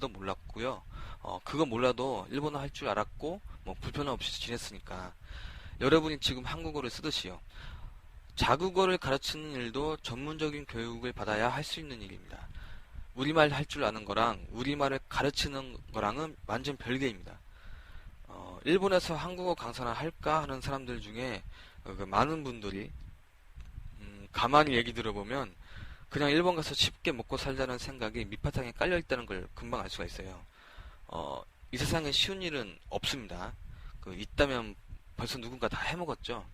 있는지도 몰랐고요. 그거 몰라도 일본어 할 줄 알았고 뭐 불편 없이 지냈으니까 여러분이 지금 한국어를 쓰듯이요. 자국어를 가르치는 일도 전문적인 교육을 받아야 할 수 있는 일입니다. 우리말 할 줄 아는 거랑 우리말을 가르치는 거랑은 완전 별개입니다. 일본에서 한국어 강사나 할까 하는 사람들 중에 그 많은 분들이 가만히 얘기 들어보면 그냥 일본 가서 쉽게 먹고 살자는 생각이 밑바탕에 깔려 있다는 걸 금방 알 수가 있어요. 이 세상에 쉬운 일은 없습니다. 있다면 벌써 누군가 다 해먹었죠.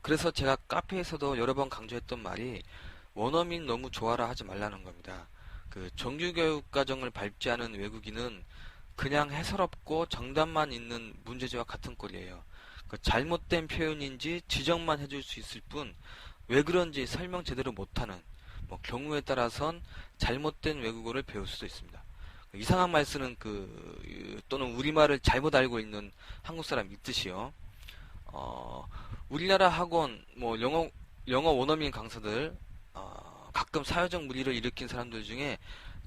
그래서 제가 카페에서도 여러 번 강조했던 말이 원어민 너무 좋아라 하지 말라는 겁니다. 정규교육 과정을 밟지 않은 외국인은 그냥 해서롭고 정답만 있는 문제지와 같은 꼴이에요. 잘못된 표현인지 지적만 해줄 수 있을 뿐 왜 그런지 설명 제대로 못하는 경우에 따라선 잘못된 외국어를 배울 수도 있습니다. 이상한 말 쓰는 또는 우리말을 잘못 알고 있는 한국 사람 있듯이요. 우리나라 학원 영어 원어민 강사들 가끔 사회적 물의를 일으킨 사람들 중에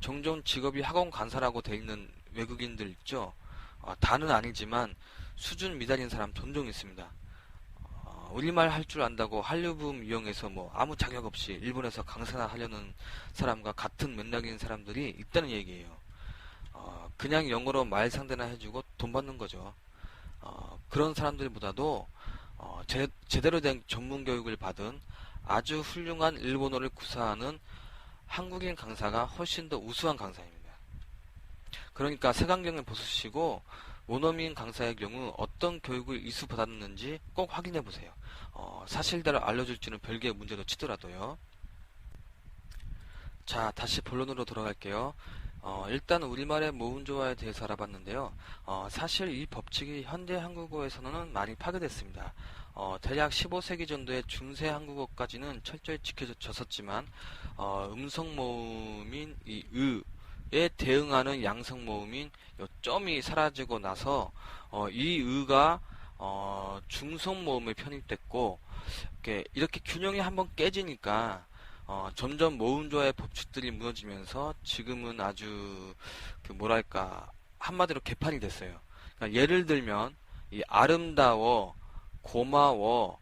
종종 직업이 학원 강사라고 돼 있는 외국인들 있죠. 다는 아니지만 수준 미달인 사람 종종 있습니다. 우리말 할 줄 안다고 한류붐 이용해서 아무 자격 없이 일본에서 강사나 하려는 사람과 같은 맥락인 사람들이 있다는 얘기예요. 그냥 영어로 말 상대나 해주고 돈 받는 거죠. 그런 사람들보다도 제대로 된 전문 교육을 받은 아주 훌륭한 일본어를 구사하는 한국인 강사가 훨씬 더 우수한 강사입니다. 그러니까 색안경을 벗으시고 원어민 강사의 경우 어떤 교육을 이수받았는지 꼭 확인해 보세요. 사실대로 알려줄지는 별개의 문제도 치더라도요. 자, 다시 본론으로 돌아갈게요. 일단 우리말의 모음조화에 대해서 알아봤는데요. 사실 이 법칙이 현대 한국어에서는 많이 파괴됐습니다. 대략 15세기 정도의 중세 한국어까지는 철저히 지켜졌었지만 음성 모음인 이 으에 대응하는 양성 모음인 요 점이 사라지고 나서 이 으가 중성 모음에 편입됐고 이렇게 균형이 한번 깨지니까 점점 모음조화의 법칙들이 무너지면서 지금은 아주 한마디로 개판이 됐어요. 그러니까 예를 들면 이 아름다워, 고마워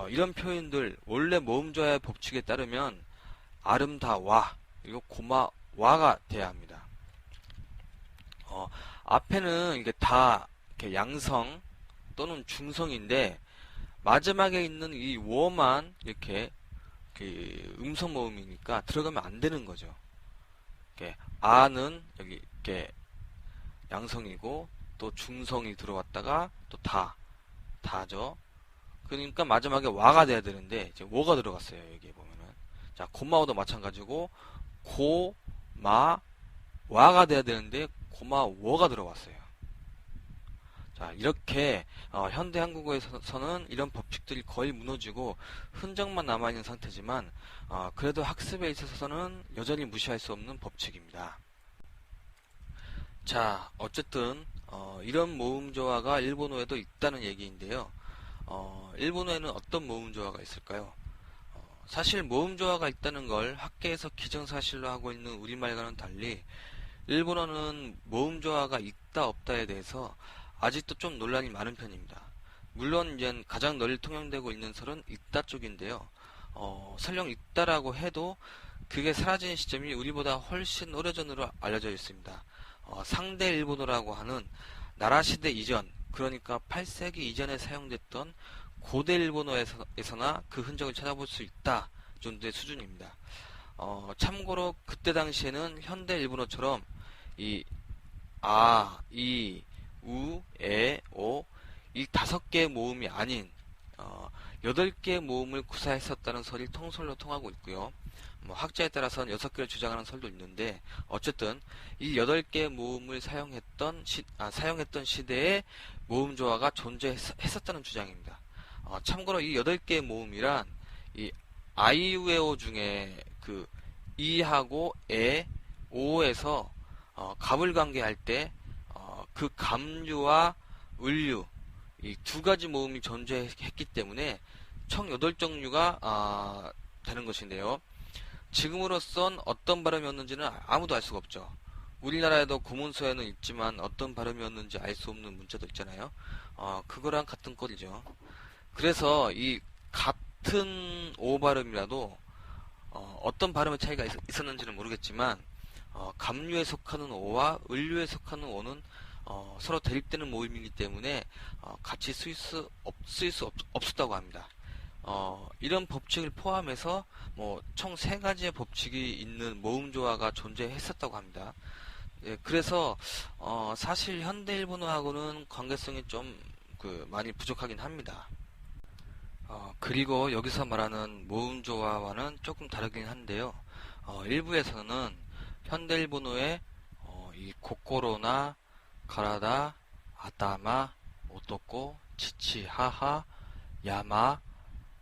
이런 표현들 원래 모음조화의 법칙에 따르면 아름다와 그리고 고마와가 돼야 합니다. 앞에는 이게 다 이렇게 양성 또는 중성인데 마지막에 있는 이 워만 이렇게 음성 모음이니까 들어가면 안 되는 거죠. 아는 여기 이렇게 양성이고 또 중성이 들어왔다가 또 다죠. 그러니까 마지막에 와가 돼야 되는데 이제 워가 들어갔어요. 여기 보면은 자 고마워도 마찬가지고 고마와가 돼야 되는데 고마워가 들어갔어요. 자 이렇게 현대 한국어에서는 이런 법칙들이 거의 무너지고 흔적만 남아있는 상태지만 그래도 학습에 있어서는 여전히 무시할 수 없는 법칙입니다. 자 어쨌든 이런 모음조화가 일본어에도 있다는 얘기인데요. 일본어에는 어떤 모음조화가 있을까요? 사실 모음조화가 있다는 걸 학계에서 기정사실로 하고 있는 우리말과는 달리 일본어는 모음조화가 있다 없다에 대해서 아직도 좀 논란이 많은 편입니다. 물론 이제 가장 널리 통용되고 있는 설은 있다 쪽인데요. 설령 있다라고 해도 그게 사라진 시점이 우리보다 훨씬 오래전으로 알려져 있습니다. 상대 일본어라고 하는 나라시대 이전, 그러니까 8세기 이전에 사용됐던 고대 일본어에서나 그 흔적을 찾아볼 수 있다 정도의 수준입니다. 참고로 그때 당시에는 현대 일본어처럼 이 아, 이, 우, 에, 오 이 5개의 모음이 아닌 8개의 모음을 구사했었다는 설이 통설로 통하고 있고요. 학자에 따라서는 6개를 주장하는 설도 있는데 어쨌든 이 8개의 모음을 사용했던 시대에 모음 조화가 존재했었다는 주장입니다. 참고로 이 8개의 모음이란 이 아이우에오 중에 이하고 에, 오에서 가불관계할 때 그 감류와 을류 이 2가지 모음이 존재했기 때문에 총 8종류가 되는 것인데요. 지금으로선 어떤 발음이었는지는 아무도 알 수가 없죠. 우리나라에도 구문서에는 있지만 어떤 발음이었는지 알 수 없는 문자도 있잖아요. 그거랑 같은 꼴이죠. 그래서 이 같은 오 발음이라도 어떤 발음의 차이가 있었는지는 모르겠지만 감류에 속하는 오와 을류에 속하는 오는 서로 대립되는 모임이기 때문에 같이 쓰일 수 없었다고 합니다. 이런 법칙을 포함해서 뭐 총 세 가지의 법칙이 있는 모음조화가 존재했었다고 합니다. 예, 그래서 사실 현대 일본어하고는 관계성이 좀 많이 부족하긴 합니다. 그리고 여기서 말하는 모음조화와는 조금 다르긴 한데요. 일부에서는 현대 일본어의 이 고코로나 가라다, 아타마, 오토코, 치치, 하하, 야마,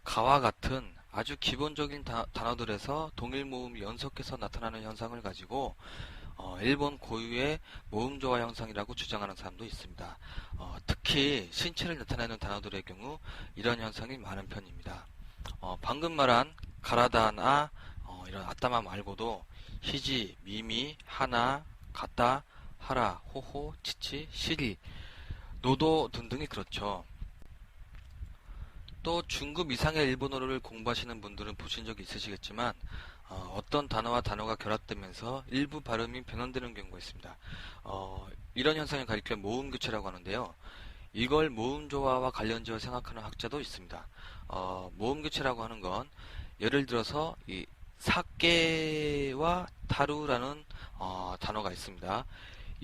가와 같은 아주 기본적인 단어들에서 동일 모음이 연속해서 나타나는 현상을 가지고 일본 고유의 모음조화 현상이라고 주장하는 사람도 있습니다. 특히 신체를 나타내는 단어들의 경우 이런 현상이 많은 편입니다. 방금 말한 가라다나 이런 아따마 말고도 히지, 미미, 하나, 가따, 하라, 호호, 치치, 시리, 노도 등등이 그렇죠. 또 중급 이상의 일본어를 공부하시는 분들은 보신 적이 있으시겠지만 어떤 단어와 단어가 결합되면서 일부 발음이 변형되는 경우가 있습니다. 이런 현상을 가리켜 모음교체라고 하는데요. 이걸 모음조화와 관련지어 생각하는 학자도 있습니다. 모음교체라고 하는 건 예를 들어서 이 사케와 타루라는 단어가 있습니다.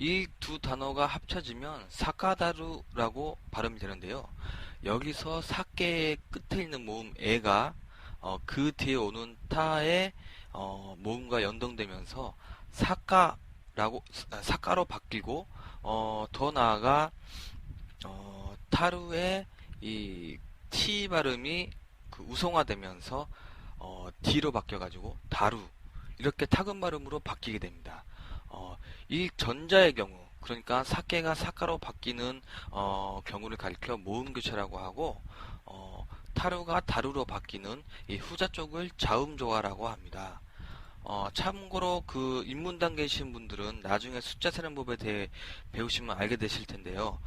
이 두 단어가 합쳐지면 사카다루라고 발음이 되는데요. 여기서 사케의 끝에 있는 모음 에가 그 뒤에 오는 타의 모음과 연동되면서 사카로 바뀌고 더 나아가 타루의 이 T 발음이 우성화되면서 D로 바뀌어가지고 다루 이렇게 타금 발음으로 바뀌게 됩니다. 이 전자의 경우 그러니까 사케가 사카로 바뀌는 경우를 가리켜 모음교체라고 하고 타루가 다루로 바뀌는 이 후자 쪽을 자음조화라고 합니다. 참고로 그 입문단 계신 분들은 나중에 숫자 세는 법에 대해 배우시면 알게 되실 텐데요.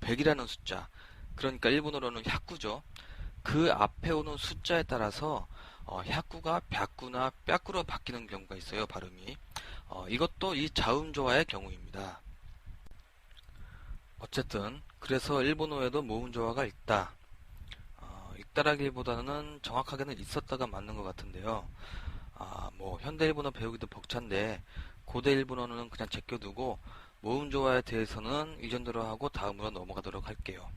100이라는 숫자, 그러니까 일본어로는 샤꾸죠. 그 앞에 오는 숫자에 따라서 샤꾸가 벽구나 뼈구로 바뀌는 경우가 있어요, 발음이. 이것도 이 자음조화의 경우입니다. 어쨌든 그래서 일본어에도 모음조화가 있다라기보다는 정확하게는 있었다가 맞는 것 같은데요. 뭐 현대 일본어 배우기도 벅찬데 고대 일본어는 그냥 제껴두고 모음조화에 대해서는 이 정도로 하고 다음으로 넘어가도록 할게요.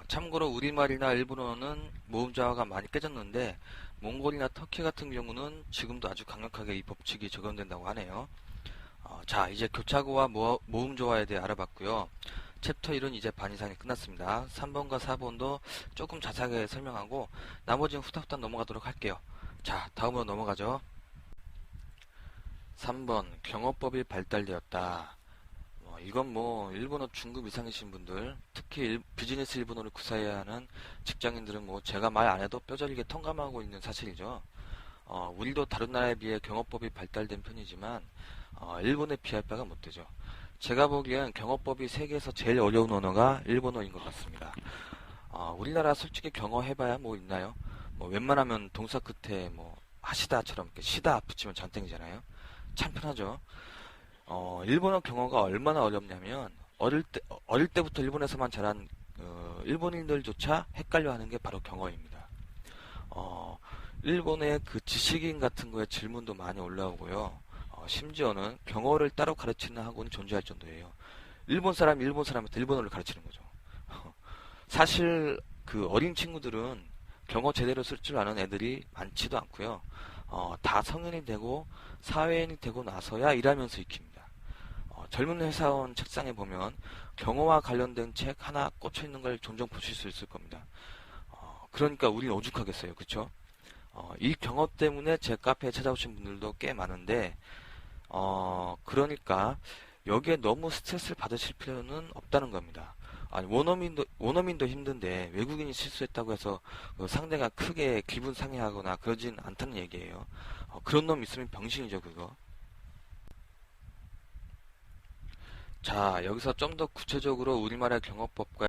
참고로 우리말이나 일본어는 모음조화가 많이 깨졌는데 몽골이나 터키 같은 경우는 지금도 아주 강력하게 이 법칙이 적용된다고 하네요. 자, 이제 교차구와 모음조화에 대해 알아봤고요. 챕터 1은 이제 반 이상이 끝났습니다. 3번과 4번도 조금 자세하게 설명하고 나머지는 후딱후딱 넘어가도록 할게요. 자, 다음으로 넘어가죠. 3번 경어법이 발달되었다. 이건 뭐 일본어 중급 이상이신 분들, 특히 비즈니스 일본어를 구사해야 하는 직장인들은 뭐 제가 말 안 해도 뼈저리게 통감하고 있는 사실이죠. 우리도 다른 나라에 비해 경어법이 발달된 편이지만 일본에 비할 바가 못 되죠. 제가 보기엔 경어법이 세계에서 제일 어려운 언어가 일본어인 것 같습니다. 우리나라 솔직히 경어해봐야 뭐 있나요? 뭐 웬만하면 동사 끝에 뭐 하시다처럼 이렇게 시다 붙이면 전땡이잖아요. 참 편하죠. 일본어 경어가 얼마나 어렵냐면 어릴 때부터 일본에서만 자란 일본인들조차 헷갈려하는 게 바로 경어입니다. 일본의 그 지식인 같은 거에 질문도 많이 올라오고요. 심지어는 경어를 따로 가르치는 학원이 존재할 정도예요. 일본 사람한테 일본어를 가르치는 거죠. 사실 그 어린 친구들은 경어 제대로 쓸 줄 아는 애들이 많지도 않고요. 다 성인이 되고 사회인이 되고 나서야 일하면서 익힙니다. 젊은 회사원 책상에 보면 경어와 관련된 책 하나 꽂혀 있는 걸 종종 보실 수 있을 겁니다. 그러니까 우린 오죽하겠어요, 그쵸? 이 경어 때문에 제 카페에 찾아오신 분들도 꽤 많은데, 그러니까 여기에 너무 스트레스를 받으실 필요는 없다는 겁니다. 아니, 원어민도 힘든데 외국인이 실수했다고 해서 상대가 크게 기분 상해하거나 그러진 않다는 얘기예요. 그런 놈 있으면 병신이죠, 그거. 자, 여기서 좀 더 구체적으로 우리말의 경어법과